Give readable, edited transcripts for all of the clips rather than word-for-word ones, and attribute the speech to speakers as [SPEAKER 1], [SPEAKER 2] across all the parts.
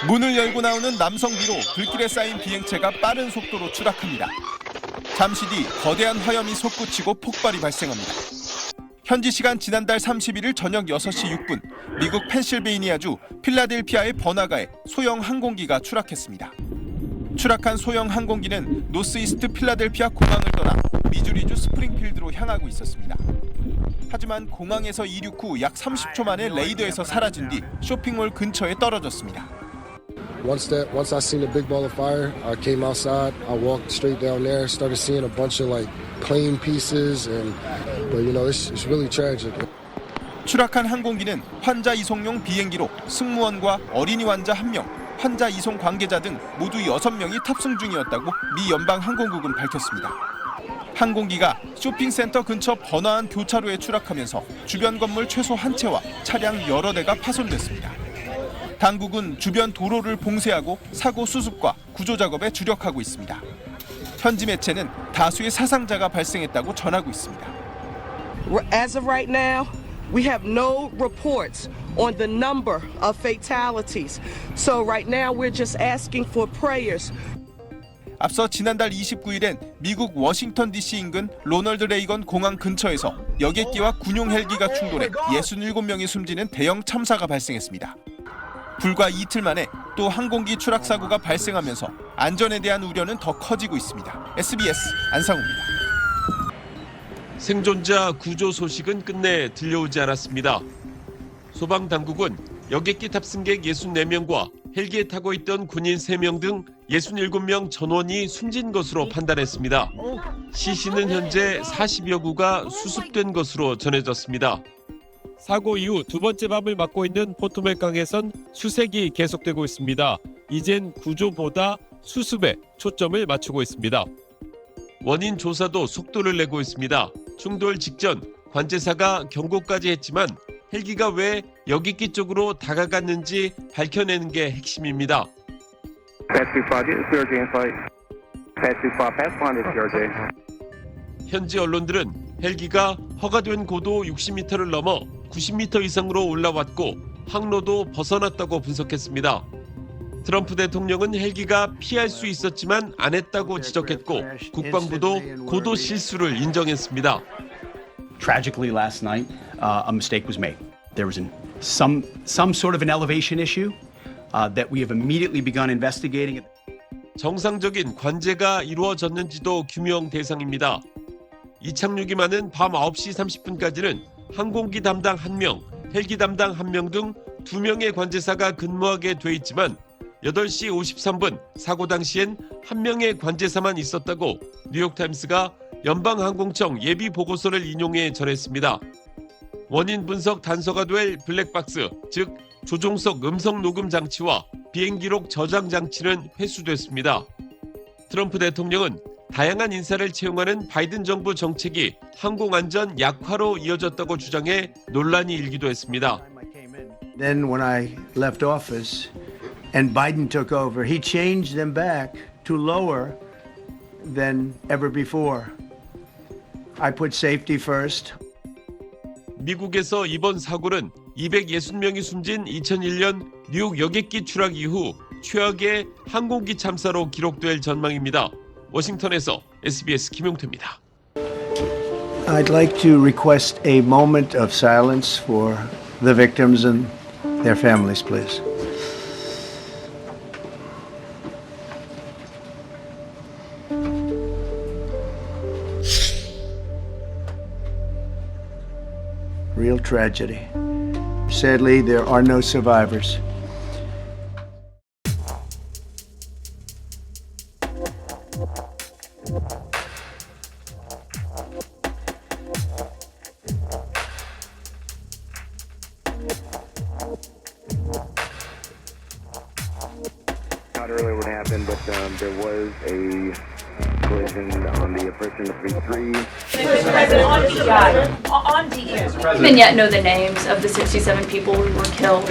[SPEAKER 1] 문을 열고 나오는 남성비로 불길에 쌓인 비행체가 빠른 속도로 추락합니다. 잠시 뒤 거대한 화염이 솟구치고 폭발이 발생합니다. 현지 시간 지난달 31일 저녁 6시 6분, 미국 펜실베이니아주 필라델피아의 번화가에 소형 항공기가 추락했습니다. 추락한 소형 항공기는 노스이스트 필라델피아 공항을 떠나 미주리주 스프링필드로 향하고 있었습니다. 하지만 공항에서 이륙 후 약 30초 만에 레이더에서 사라진 뒤 쇼핑몰 근처에 떨어졌습니다.
[SPEAKER 2] Once I seen the big ball of fire, I came outside. I walked straight down there, started seeing a bunch of like plane pieces, but you know it's really tragic.
[SPEAKER 1] 추락한 항공기는 환자 이송용 비행기로 승무원과 어린이 환자 1명, 환자 이송 관계자 등 모두 6명이 탑승 중이었다고 미 연방항공국은 밝혔습니다. 항공기가 쇼핑센터 근처 번화한 교차로에 추락하면서 주변 건물 최소 한 채와 차량 여러 대가 파손됐습니다. 당국은 주변 도로를 봉쇄하고 사고 수습과 구조 작업에 주력하고 있습니다. 현지 매체는 다수의 사상자가 발생했다고 전하고 있습니다.
[SPEAKER 3] As of right now, we have no reports on the number of fatalities. So right now we're just asking for prayers.
[SPEAKER 1] 앞서 지난달 29일엔 미국 워싱턴 DC 인근 로널드 레이건 공항 근처에서 여객기와 군용 헬기가 충돌해 67명이 숨지는 대형 참사가 발생했습니다. 불과 이틀 만에 또 항공기 추락 사고가 발생하면서 안전에 대한 우려는 더 커지고 있습니다. SBS 안상우입니다.
[SPEAKER 4] 생존자 구조 소식은 끝내 들려오지 않았습니다. 소방당국은 여객기 탑승객 64명과 헬기에 타고 있던 군인 3명 등 67명 전원이 숨진 것으로 판단했습니다. 시신은 현재 40여 구가 수습된 것으로 전해졌습니다. 사고 이후 두 번째 밤을 맞고 있는 포토맥 강에선 수색이 계속되고 있습니다. 이젠 구조보다 수습에 초점을 맞추고 있습니다. 원인 조사도 속도를 내고 있습니다. 충돌 직전 관제사가 경고까지 했지만 헬기가 왜 여객기 쪽으로 다가갔는지 밝혀내는 게 핵심입니다. 현지 언론들은 헬기가 허가된 고도 60m를 넘어 90m 이상으로 올라왔고 항로도 벗어났다고 분석했습니다. 트럼프 대통령은 헬기가 피할 수 있었지만 안 했다고 지적했고 국방부도 고도 실수를 인정했습니다.
[SPEAKER 5] Tragically last night, a mistake was made. There was some sort of an elevation issue that we have immediately begun investigating.
[SPEAKER 4] 정상적인 관제가 이루어졌는지도 규명 대상입니다. 이착륙이 많은 밤 9시 30분까지는 항공기 담당 1명, 헬기 담당 1명 등 2명의 관제사가 근무하게 돼 있지만 8시 53분 사고 당시엔 1명의 관제사만 있었다고 뉴욕타임스가 연방항공청 예비 보고서를 인용해 전했습니다. 원인 분석 단서가 될 블랙박스, 즉 조종석 음성 녹음 장치와 비행기록 저장 장치는 회수됐습니다. 트럼프 대통령은 다양한 인사를 채용하는 바이든 정부 정책이 항공안전 약화로 이어졌다고 주장해 논란이 일기도 했습니다.
[SPEAKER 6] Then when I left office and Biden took over, he changed them back to lower than ever before. I put safety first.
[SPEAKER 4] 미국에서 이번 사고는 260명이 숨진 2001년 뉴욕 여객기 추락 이후 최악의 항공기 참사로 기록될 전망입니다. 워싱턴에서 SBS 김용태입니다.
[SPEAKER 6] I'd like to request a moment of silence for the victims and their families, please. Real tragedy. Sadly, there are no survivors.
[SPEAKER 7] Not earlier what happened, but there was a collision on the approach to 33.
[SPEAKER 8] On DE. Even yet know the names of the 67 people who were killed.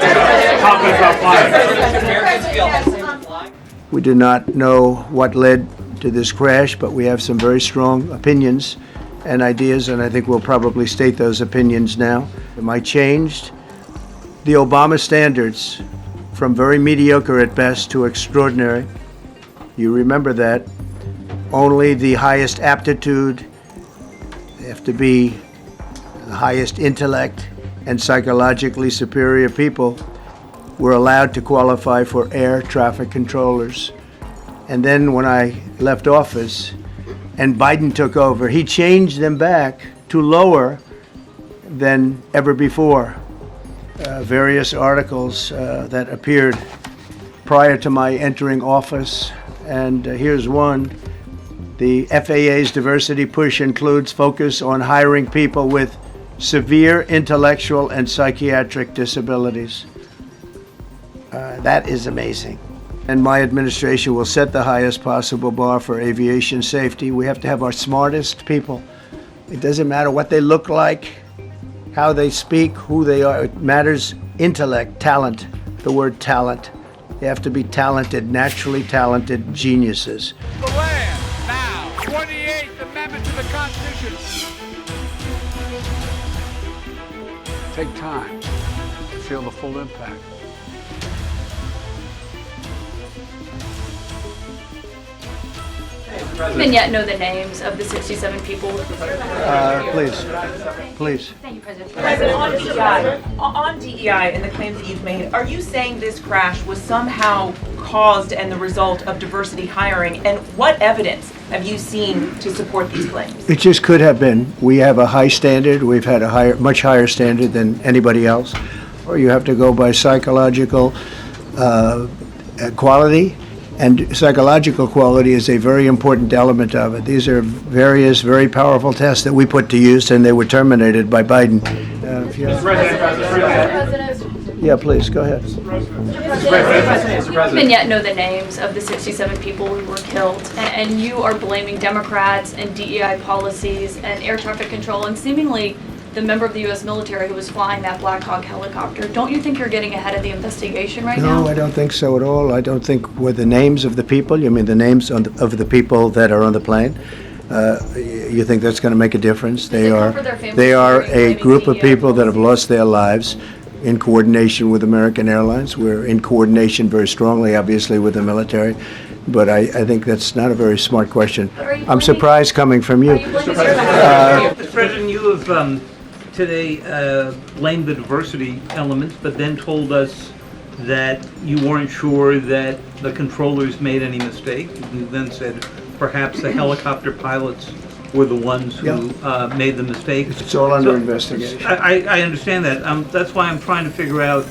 [SPEAKER 6] We do not know what led to this crash, but we have some very strong opinions and ideas, and I think we'll probably state those opinions now. Am I changed? The Obama standards from very mediocre at best to extraordinary. You remember that. Only the highest aptitude, they have to be the highest intellect and psychologically superior people were allowed to qualify for air traffic controllers. And then when I left office and Biden took over, he changed them back to lower than ever before. Various articles that appeared prior to my entering office, and here's one. The FAA's diversity push includes focus on hiring people with severe intellectual and psychiatric disabilities. That is amazing. And my administration will set the highest possible bar for aviation safety. We have to have our smartest people. It doesn't matter what they look like, how they speak, who they are. It matters intellect, talent, the word talent. They have to be talented, naturally talented geniuses.
[SPEAKER 9] The land now, 28th Amendment to the Constitution. Take time to feel the full impact.
[SPEAKER 8] Do you even yet know the names of the 67 people?
[SPEAKER 6] Please.
[SPEAKER 8] Thank you, President.
[SPEAKER 10] President, on DEI and the claims that you've made, are you saying this crash was somehow caused and the result of diversity hiring? And what evidence have you seen to support these claims?
[SPEAKER 6] It just could have been. We have a high standard. We've had a much higher standard than anybody else. Or you have to go by psychological quality. And psychological quality is a very important element of it. These are various very powerful tests that we put to use, and they were terminated by Biden. Yeah, please, go ahead.
[SPEAKER 8] Do you even yet know the names of the 67 people who were killed? And you are blaming Democrats and DEI policies and air traffic control and seemingly the member of the U.S. military who was flying that Black Hawk helicopter. Don't you think you're getting ahead of the investigation right now?
[SPEAKER 6] No, I don't think so at all. I don't think with the names of the people, you mean the names of the people that are on the plane, you think that's going to make a difference? They are a group of people that have lost their lives in coordination with American Airlines. We're in coordination very strongly, obviously, with the military. But I think that's not a very smart question. I'm surprised coming from you.
[SPEAKER 11] Mr. President, you have today blamed the diversity elements, but then told us that you weren't sure that the controllers made any mistake. You then said perhaps the helicopter pilots were the ones who made the mistake.
[SPEAKER 6] It's all under investigation.
[SPEAKER 11] I understand that. That's why I'm trying to figure out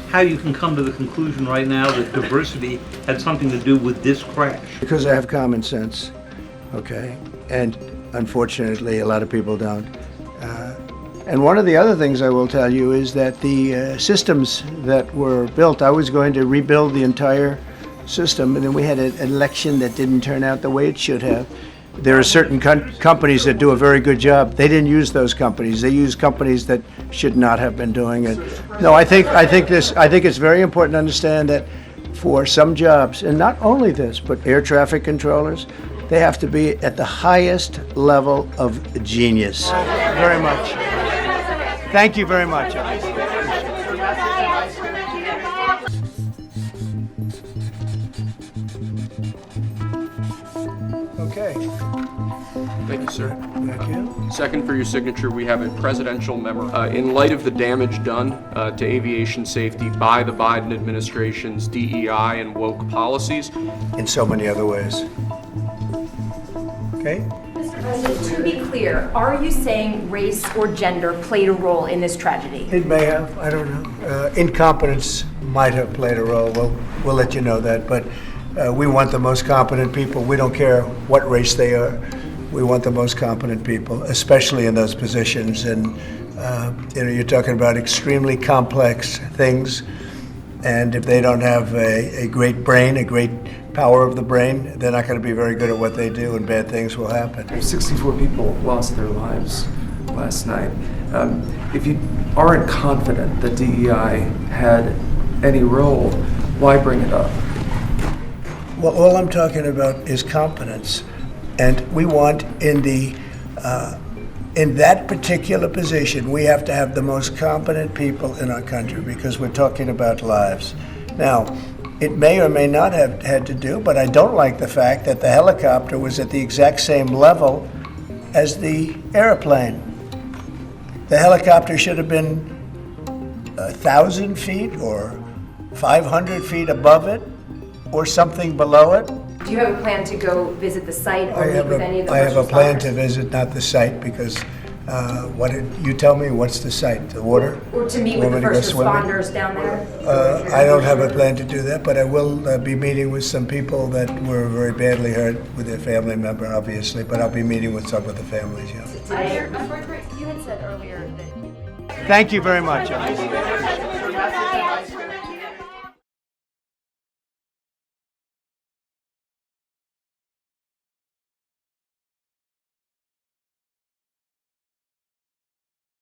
[SPEAKER 11] how you can come to the conclusion right now that diversity had something to do with this crash.
[SPEAKER 6] Because I have common sense, okay? And unfortunately, a lot of people don't. And one of the other things I will tell you is that the systems that were built, I was going to rebuild the entire system, and then we had an election that didn't turn out the way it should have. There are certain companies that do a very good job. They didn't use those companies. They used companies that should not have been doing it. No, I think it's very important to understand that for some jobs, and not only this, but air traffic controllers, they have to be at the highest level of genius. Very much. Thank you very much. Okay.
[SPEAKER 12] Thank you, sir.
[SPEAKER 6] Thank you.
[SPEAKER 12] Second, for your signature, we have a presidential memo. In light of the damage done to aviation safety by the Biden administration's DEI and woke policies.
[SPEAKER 6] In so many other ways. Okay?
[SPEAKER 13] Mr. President, to be clear, are you saying race or gender played a role in this tragedy?
[SPEAKER 6] It may have. I don't know. Incompetence might have played a role. We'll let you know that. But we want the most competent people. We don't care what race they are. We want the most competent people, especially in those positions. And you're talking about extremely complex things. And if they don't have a great brain, a great power of the brain, they're not going to be very good at what they do, and bad things will happen.
[SPEAKER 12] 64 people lost their lives last night. If you aren't confident that DEI had any role, why bring it up?
[SPEAKER 6] Well, all I'm talking about is competence. And we want in that particular position, we have to have the most competent people in our country because we're talking about lives. Now, it may or may not have had to do, but I don't like the fact that the helicopter was at the exact same level as the airplane. The helicopter should have been 1,000 feet or 500 feet above it or something below it.
[SPEAKER 13] Do you have a plan to go visit the site or meet with any of the
[SPEAKER 6] I
[SPEAKER 13] first
[SPEAKER 6] have a plan
[SPEAKER 13] responders?
[SPEAKER 6] to visit, not the site, because what did you tell me? What's the site? The water?
[SPEAKER 13] Or to meet
[SPEAKER 6] You
[SPEAKER 13] with
[SPEAKER 6] want
[SPEAKER 13] the
[SPEAKER 6] me to go
[SPEAKER 13] first
[SPEAKER 6] swimming?
[SPEAKER 13] responders down there?
[SPEAKER 6] I don't have a plan to do that, but I will be meeting with some people that were very badly hurt with their family member, obviously, but I'll be meeting with some of the families, yeah.
[SPEAKER 13] You had said earlier that...
[SPEAKER 6] Thank you very much.